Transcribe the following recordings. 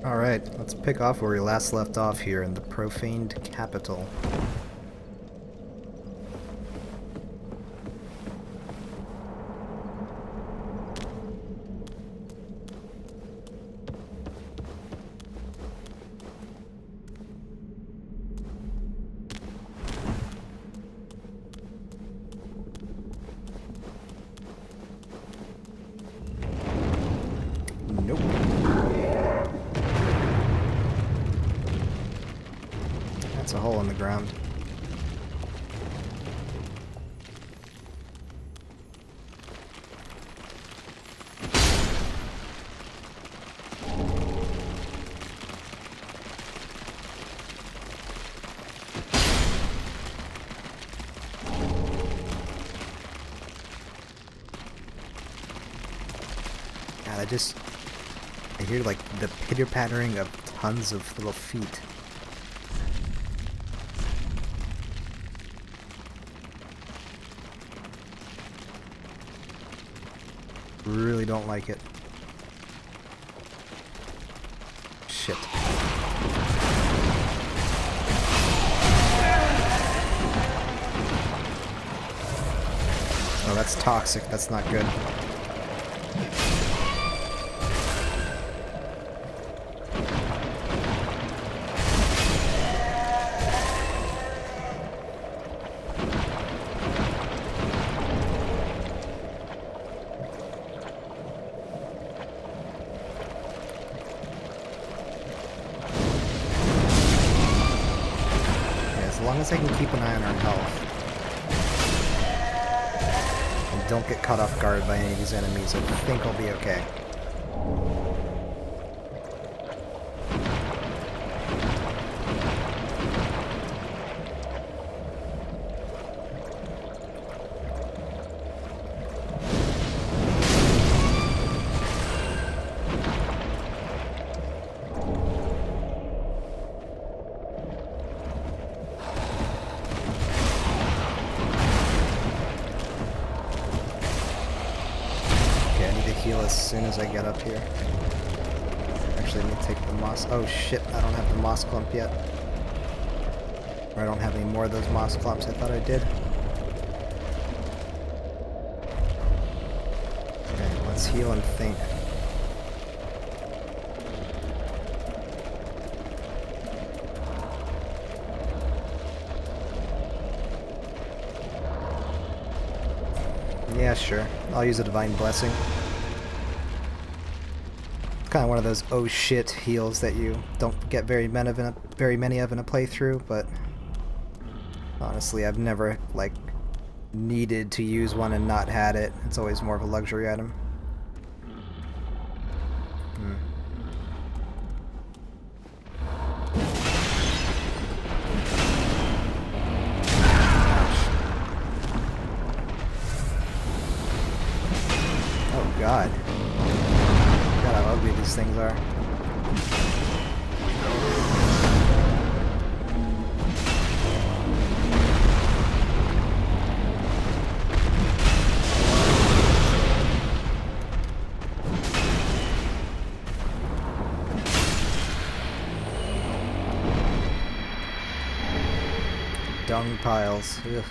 Alright, let's pick off where we last left off here in the profaned capital. Nope. That's a hole in the ground. God, I hear like the pitter-pattering of tons of little feet. Really don't like it. Shit. Oh, that's toxic. That's not good. As long as I can keep an eye on our health and don't get caught off guard by any of these enemies, I think I'll be okay. Heal as soon as I get up here. Actually, let me take the moss. Oh shit, I don't have the moss clump yet. Or I don't have any more of those moss clumps. I thought I did. Okay, let's heal and think. Yeah, sure. I'll use a Divine Blessing. Kind of one of those oh shit heals that you don't get very many of in a playthrough, but honestly I've never like needed to use one and not had it. It's always more of a luxury item. Oh god. How ugly these things are. Dung piles. Ugh.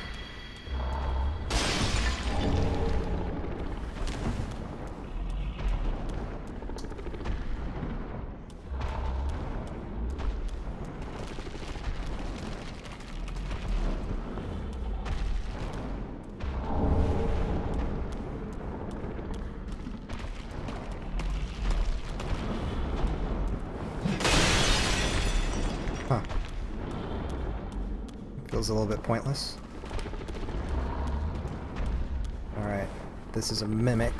Huh. Feels a little bit pointless. Alright, this is a mimic.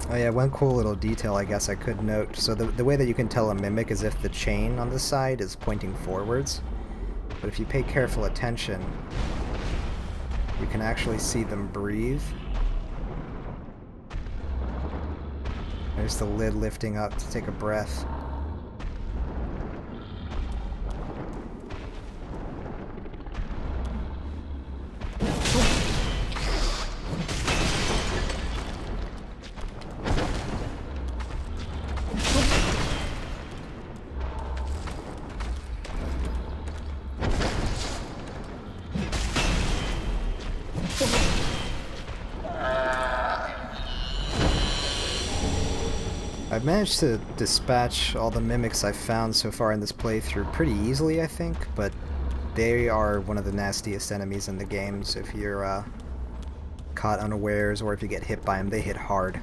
Oh yeah, one cool little detail I guess I could note. So the way that you can tell a mimic is if the chain on the side is pointing forwards. But if you pay careful attention, you can actually see them breathe. There's the lid lifting up to take a breath. I've managed to dispatch all the mimics I've found so far in this playthrough pretty easily, I think, but they are one of the nastiest enemies in the games. If you're caught unawares or if you get hit by them, they hit hard.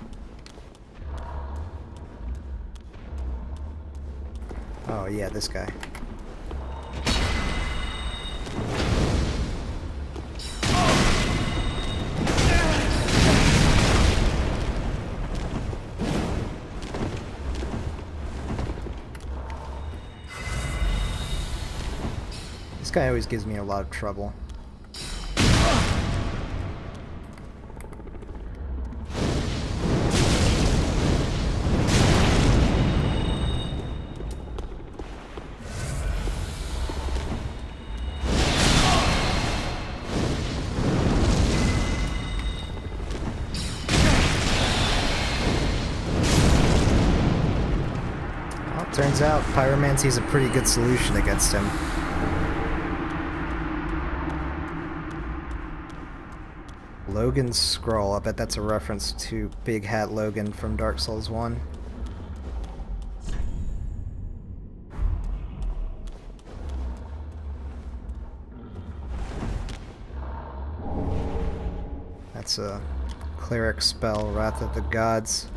Oh yeah, this guy. This guy always gives me a lot of trouble. Well, turns out pyromancy's a pretty good solution against him. Logan's Scroll. I bet that's a reference to Big Hat Logan from Dark Souls 1. That's a cleric spell, Wrath of the Gods.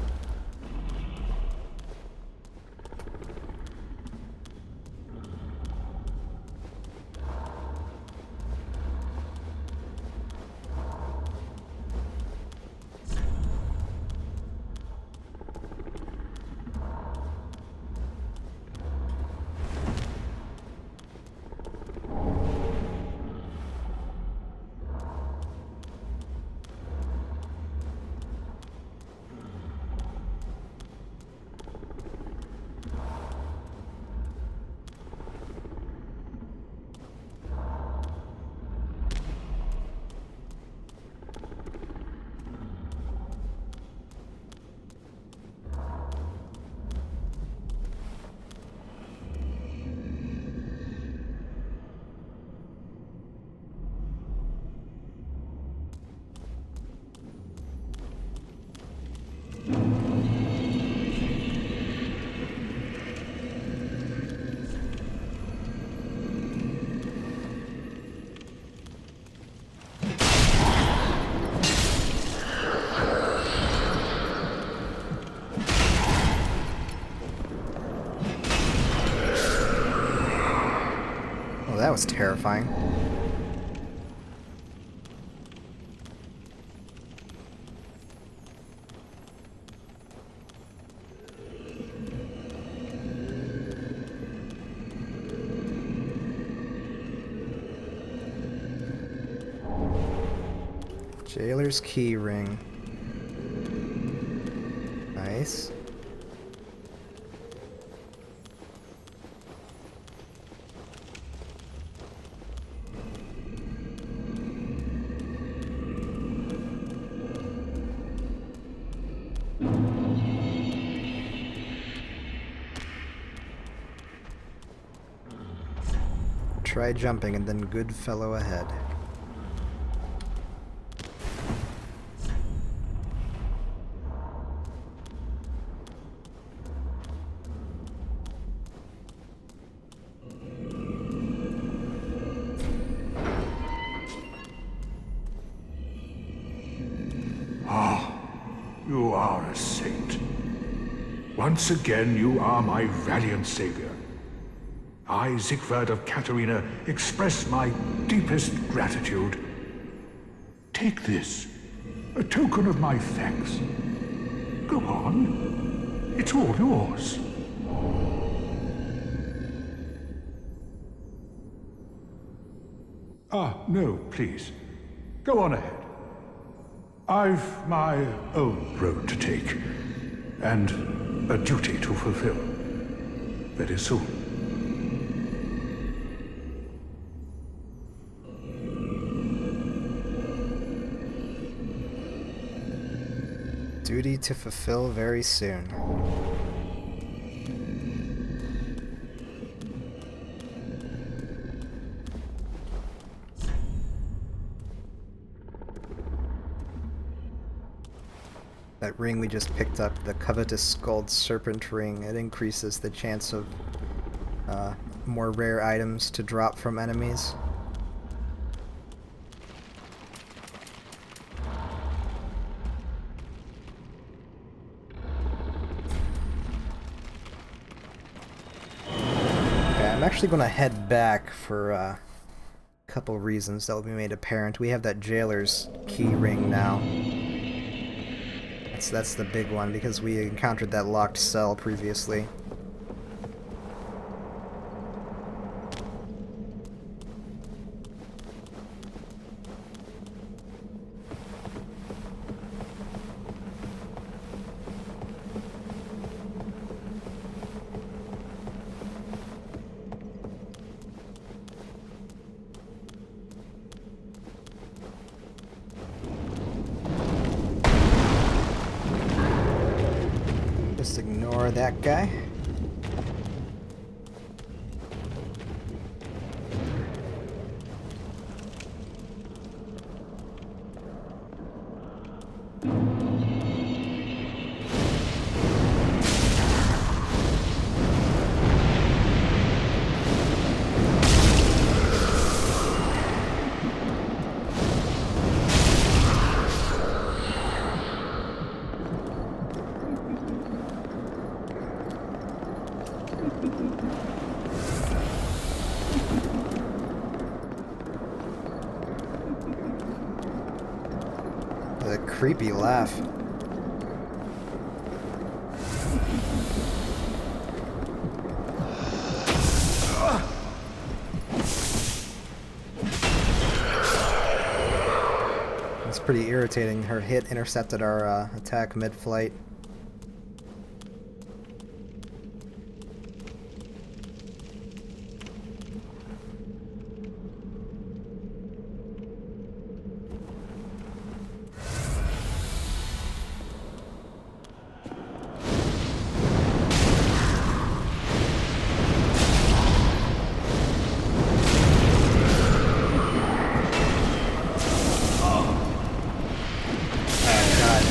That was terrifying. Jailer's key ring. Nice. Try jumping and then good fellow ahead. You are a saint. Once again, you are my valiant savior. I, Siegfried of Catarina, express my deepest gratitude. Take this, a token of my thanks. Go on. It's all yours. No, please. Go on ahead. I've my own road to take, and a duty to fulfill. Very soon. Duty to fulfill very soon. That ring we just picked up, the Covetous Skulled Serpent ring, it increases the chance of more rare items to drop from enemies. Okay, I'm actually going to head back for a couple reasons that will be made apparent. We have that Jailer's key ring now. That's the big one, because we encountered that locked cell previously. Just ignore that guy. The creepy laugh. It's pretty irritating. Her hit intercepted our attack mid-flight.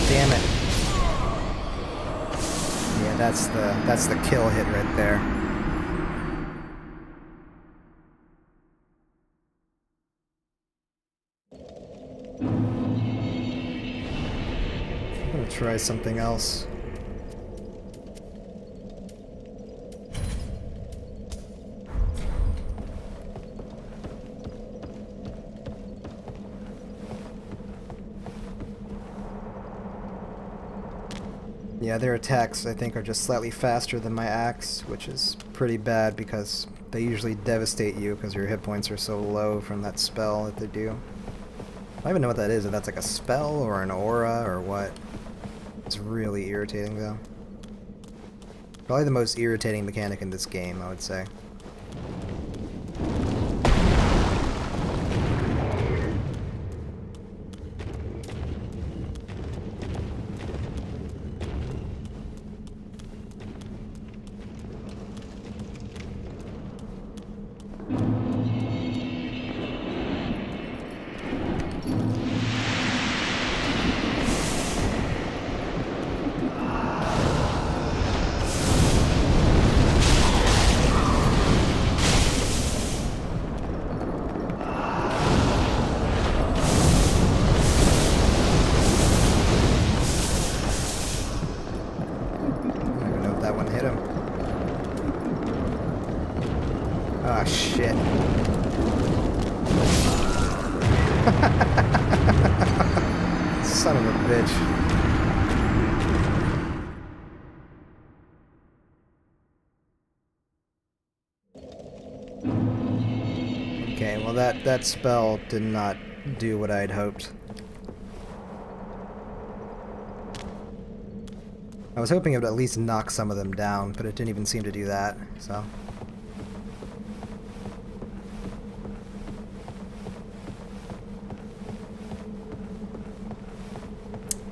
Damn it. Yeah, that's the kill hit right there. I'm gonna try something else. Yeah, their attacks, I think, are just slightly faster than my axe, which is pretty bad because they usually devastate you because your hit points are so low from that spell that they do. I don't even know what that is, if that's like a spell or an aura or what. It's really irritating, though. Probably the most irritating mechanic in this game, I would say. Ah, shit. Son of a bitch. Okay, well that spell did not do what I'd hoped. I was hoping it would at least knock some of them down, but it didn't even seem to do that, so...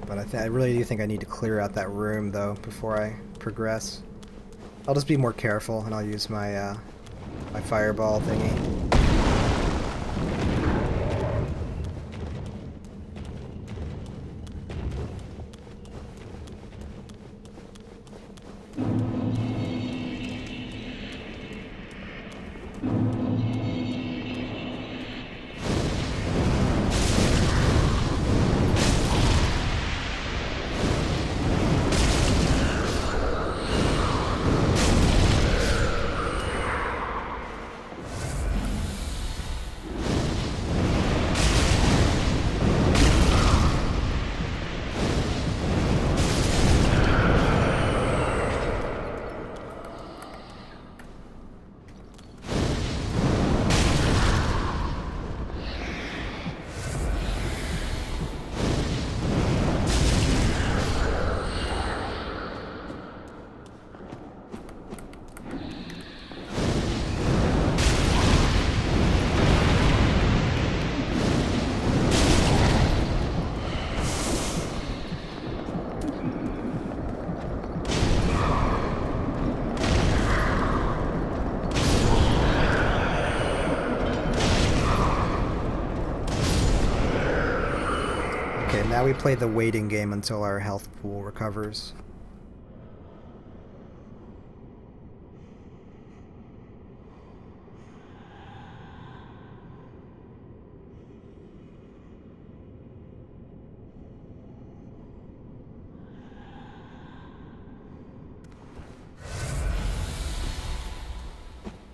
But I really do think I need to clear out that room, though, before I progress. I'll just be more careful, and I'll use my, my fireball thingy. Okay, now we play the waiting game until our health pool recovers.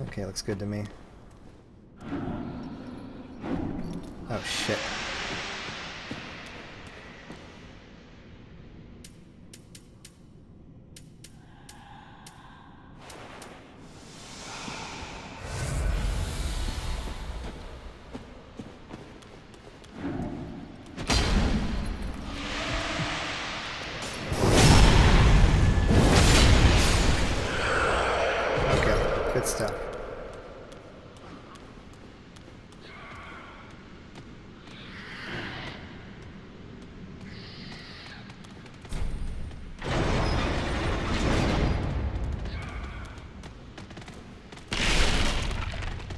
Okay, looks good to me. Oh shit. Okay, good stuff.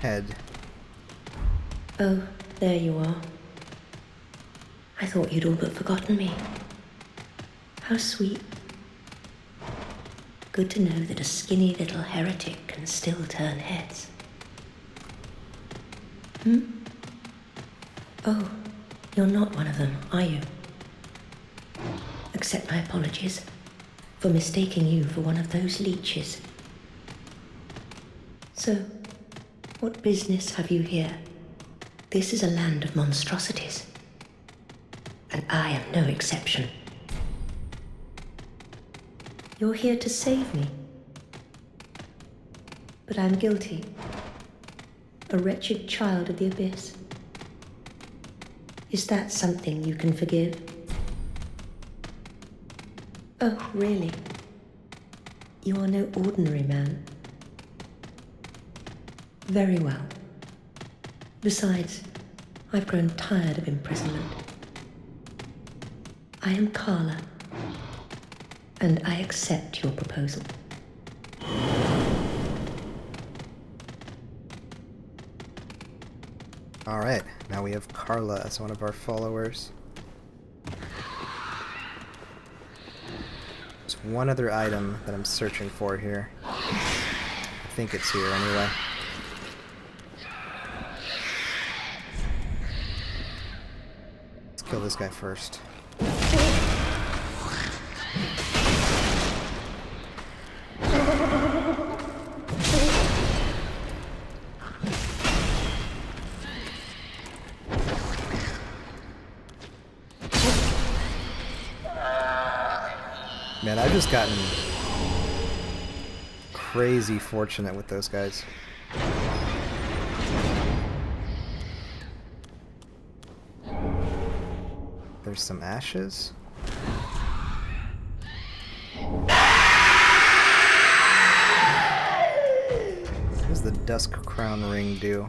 Head. Oh, there you are. I thought you'd all but forgotten me. How sweet. Good to know that a skinny little heretic can still turn heads. Oh, you're not one of them, are you? Accept my apologies for mistaking you for one of those leeches. So, what business have you here? This is a land of monstrosities, and I am no exception. You're here to save me, but I'm guilty, a wretched child of the abyss. Is that something you can forgive? Oh, really? You are no ordinary man. Very well. Besides, I've grown tired of imprisonment. I am Carla, and I accept your proposal. Alright, now we have Carla as one of our followers. There's one other item that I'm searching for here. I think it's here anyway. Let's kill this guy first. Man, I've just gotten crazy fortunate with those guys. There's some ashes. What does the Dusk Crown ring do?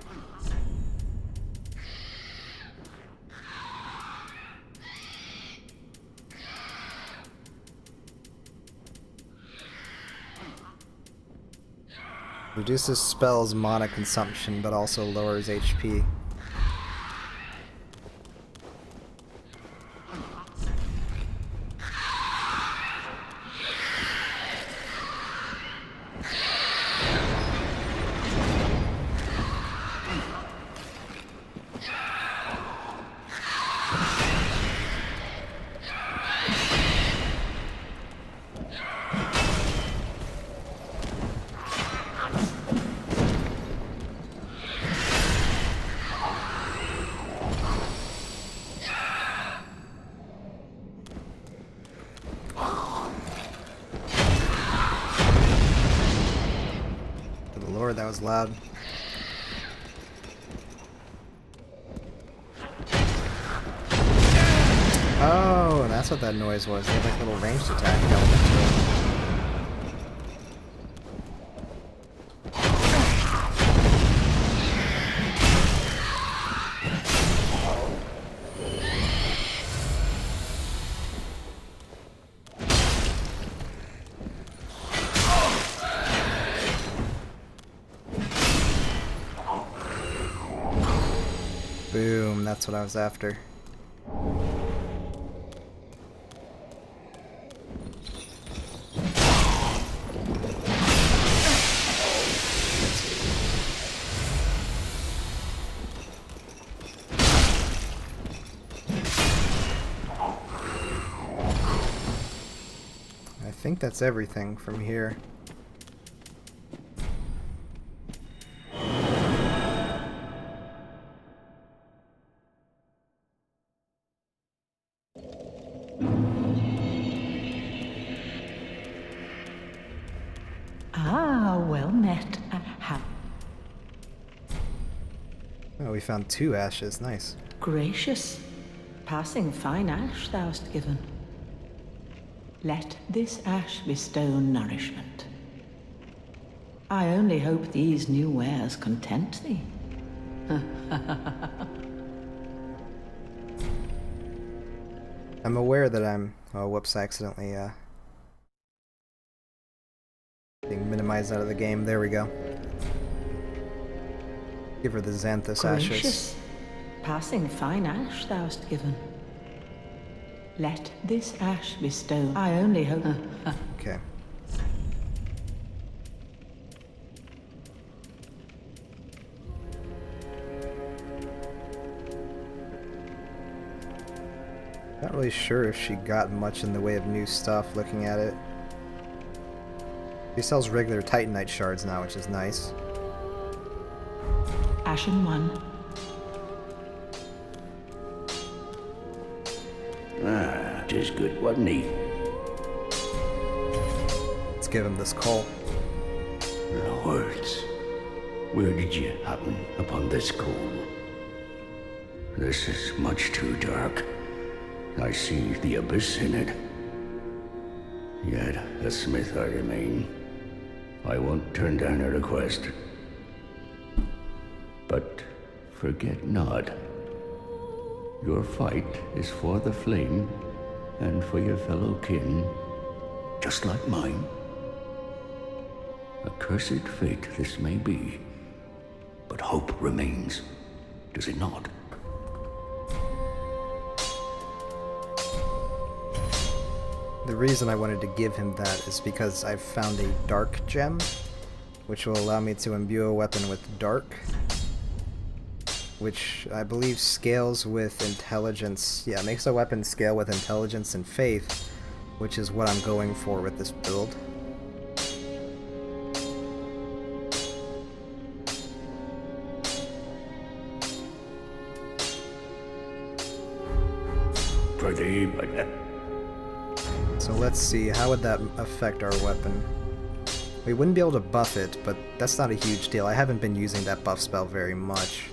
Reduces spells mana consumption, but also lowers HP. lord, that was loud. Oh, that's what that noise was. They had like a little ranged attack element to it. Boom, that's what I was after. I think that's everything from here. Ah, well met. How Oh, we found 2 ashes. Nice. gracious. Passing fine ash thou'st given. Let this ash bestow nourishment. I only hope these new wares content thee. I'm aware that I'm... Oh, whoops, I accidentally, being minimized out of the game. There we go. Give her the Xanthus ashes. Gracious. Passing fine ash thou'st given. Let this ash bestow. I only hope. Okay. Not really sure if she got much in the way of new stuff looking at it. She sells regular Titanite shards now, which is nice. Ashen one. Ah, 'tis good, wasn't he? Let's give him this coal. Lords, where did you happen upon this coal? This is much too dark. I see the abyss in it. Yet a smith I remain. I won't turn down a request. But forget not, your fight is for the flame and for your fellow kin, just like mine. A cursed fate this may be, but hope remains, does it not? The reason I wanted to give him that is because I've found a dark gem, which will allow me to imbue a weapon with dark, which I believe scales with intelligence. Yeah, makes a weapon scale with intelligence and faith, which is what I'm going for with this build. For thee, but So let's see, how would that affect our weapon? We wouldn't be able to buff it, but that's not a huge deal. I haven't been using that buff spell very much.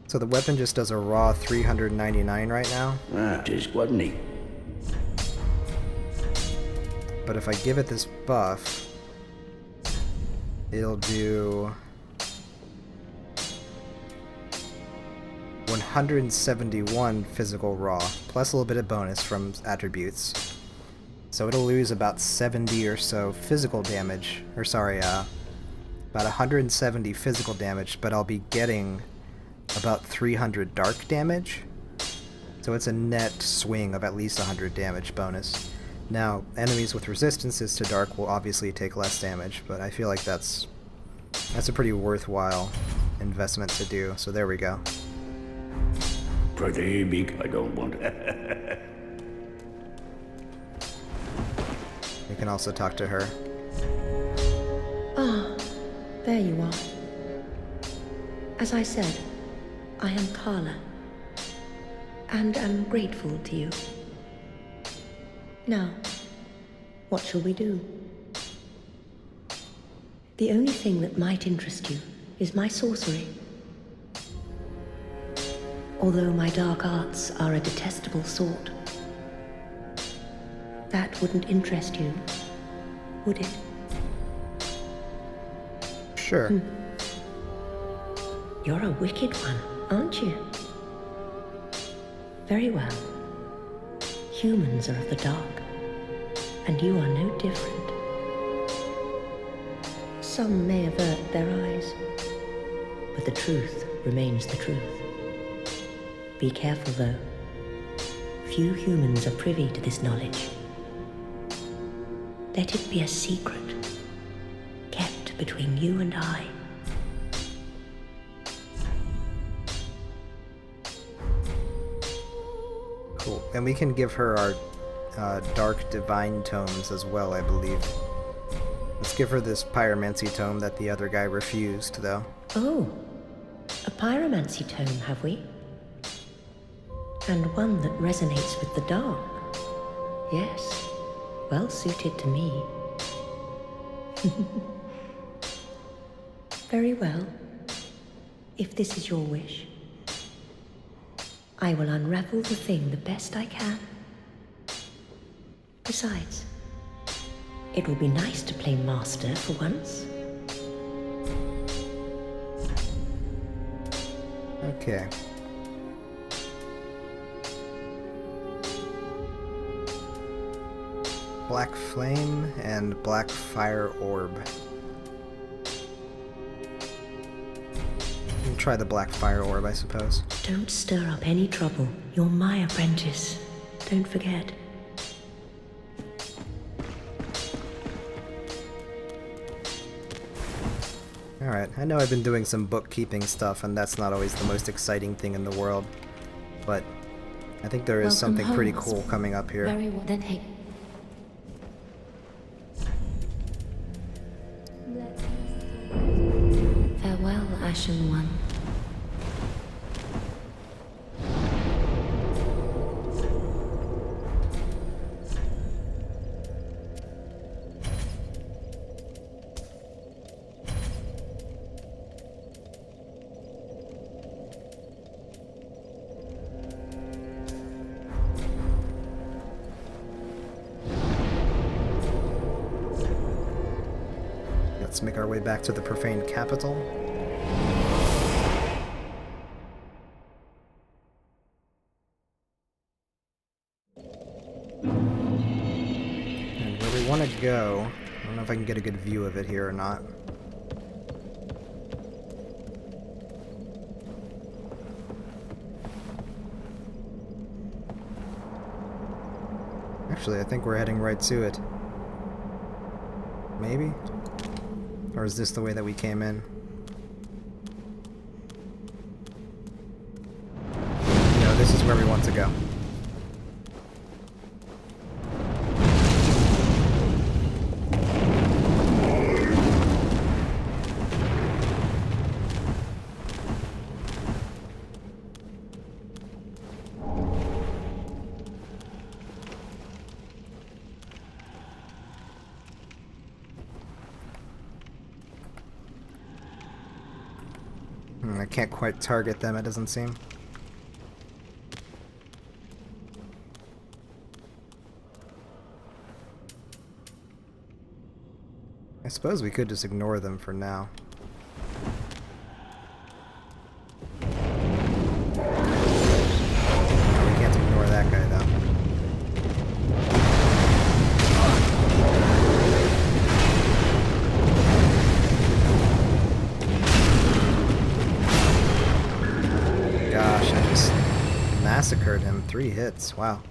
So the weapon just does a raw 399 right now. ah, 'tis wasn't he? But if I give it this buff, it'll do 171 physical raw, plus a little bit of bonus from attributes. So it'll lose about 70 or so physical damage, or sorry, about 170 physical damage, but I'll be getting about 300 dark damage. So it's a net swing of at least 100 damage bonus. Now, enemies with resistances to dark will obviously take less damage, but I feel like that's a pretty worthwhile investment to do. So there we go. For thee, I don't want. We can also talk to her. Ah, there you are. As I said, I am Carla, and am grateful to you. Now, what shall we do? The only thing that might interest you is my sorcery. Although my dark arts are a detestable sort. That wouldn't interest you, would it? Sure. You're a wicked one, aren't you? Very well. Humans are of the dark, and you are no different. Some may avert their eyes, but the truth remains the truth. Be careful, though. Few humans are privy to this knowledge. Let it be a secret, kept between you and I. Cool. And we can give her our dark divine tomes as well, I believe. Let's give her this pyromancy tome that the other guy refused, though. Oh, a pyromancy tome, have we? And one that resonates with the dark. Yes, well suited to me. Very well. If this is your wish, I will unravel the thing the best I can. Besides, it will be nice to play master for once. Okay. Black Flame and Black Fire Orb. We'll try the Black Fire Orb, I suppose. Don't stir up any trouble. You're my apprentice. Don't forget. Alright, I know I've been doing some bookkeeping stuff, and that's not always the most exciting thing in the world, but I think there is something pretty cool coming up here. Very well. Then hey. Farewell, Ashen One. Let's make our way back to the profane capital. And where we want to go, I don't know if I can get a good view of it here or not. Actually, I think we're heading right to it. Maybe? Or is this the way that we came in? No, this is where we want to go. I can't quite target them, it doesn't seem. I suppose we could just ignore them for now. No, we can't ignore that guy, though. Gosh, I just massacred him. 3 hits. Wow.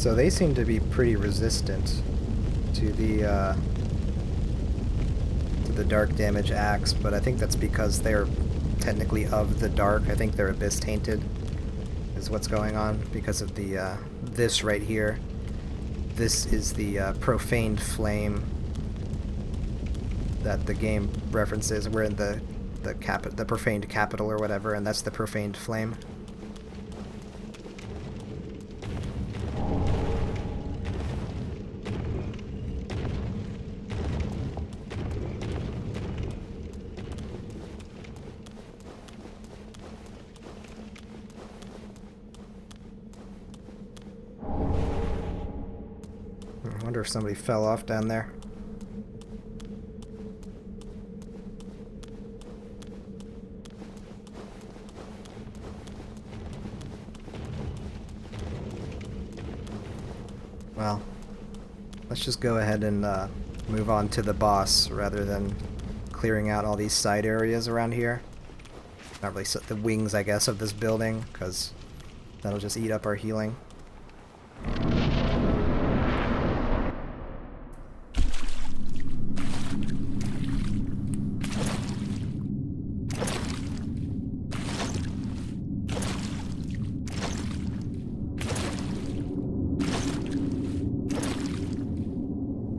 So they seem to be pretty resistant to the dark damage axe, but I think that's because they're technically of the dark. I think they're abyss tainted is what's going on because of the this right here. This is the profaned flame that the game references. We're in the profaned capital or whatever, and that's the profaned flame. I wonder if somebody fell off down there. Well, let's just go ahead and move on to the boss rather than clearing out all these side areas around here. Not really the wings, I guess, of this building, because that'll just eat up our healing.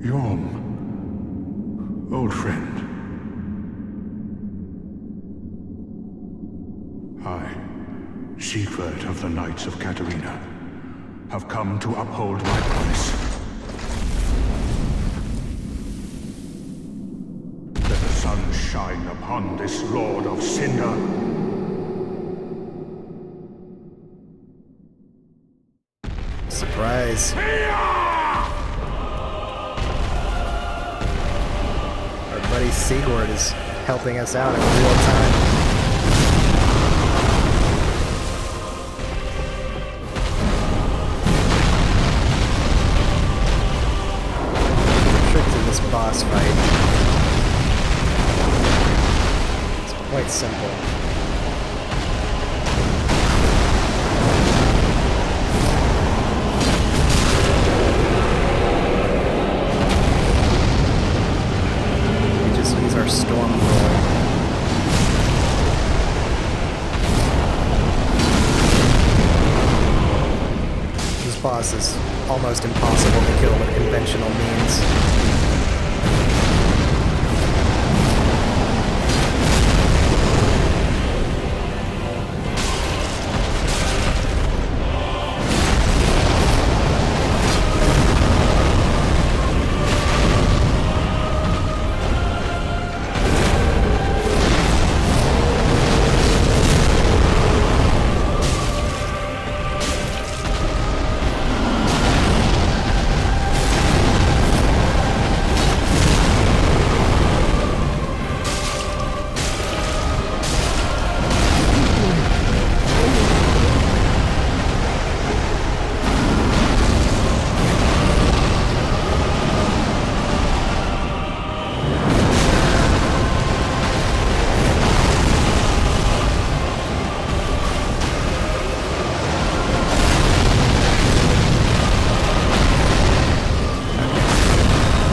Yhorm, old friend. I, Siegward of the Knights of Catarina, have come to uphold my promise. Let the sun shine upon this Lord of Cinder. Surprise. Our buddy Siegward is helping us out in real time. The trick to this boss fight is quite simple. Our storm roll. This boss is almost impossible to kill with conventional means.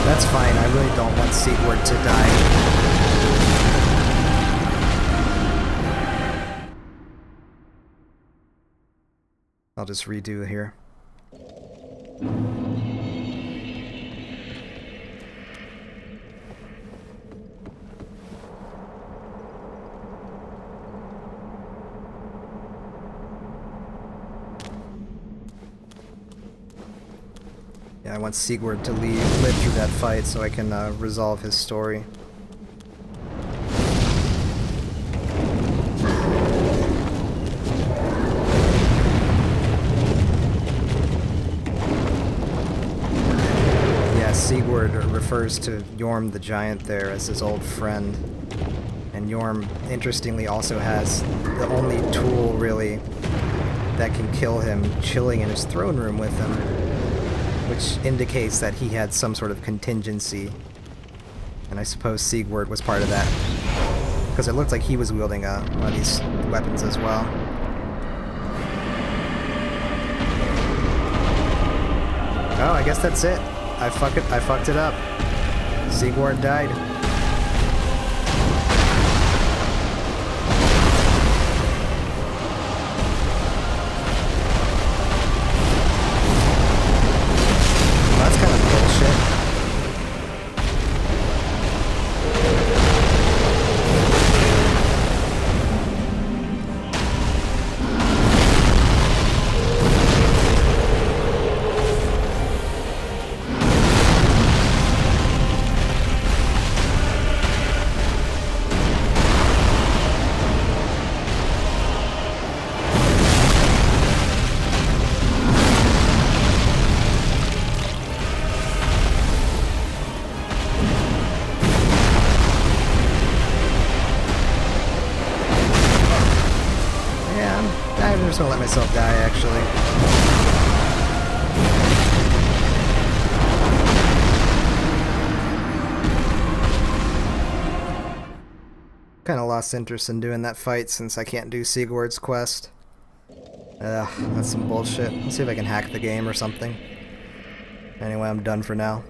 That's fine, I really don't want Siegward to die. I'll just redo here. Yeah, I want Siegward to live through that fight so I can resolve his story. Yeah, Siegward refers to Yhorm the Giant there as his old friend. And Yhorm, interestingly, also has the only tool, really, that can kill him chilling in his throne room with him. Which indicates that he had some sort of contingency. And I suppose Siegward was part of that. Because it looked like he was wielding one of these weapons as well. Oh, I guess that's it. I fucked it up. Sigward died. Well, that's kind of bullshit. I'm just gonna let myself die, actually. Kinda lost interest in doing that fight since I can't do Sigward's quest. Ugh, that's some bullshit. Let's see if I can hack the game or something. Anyway, I'm done for now.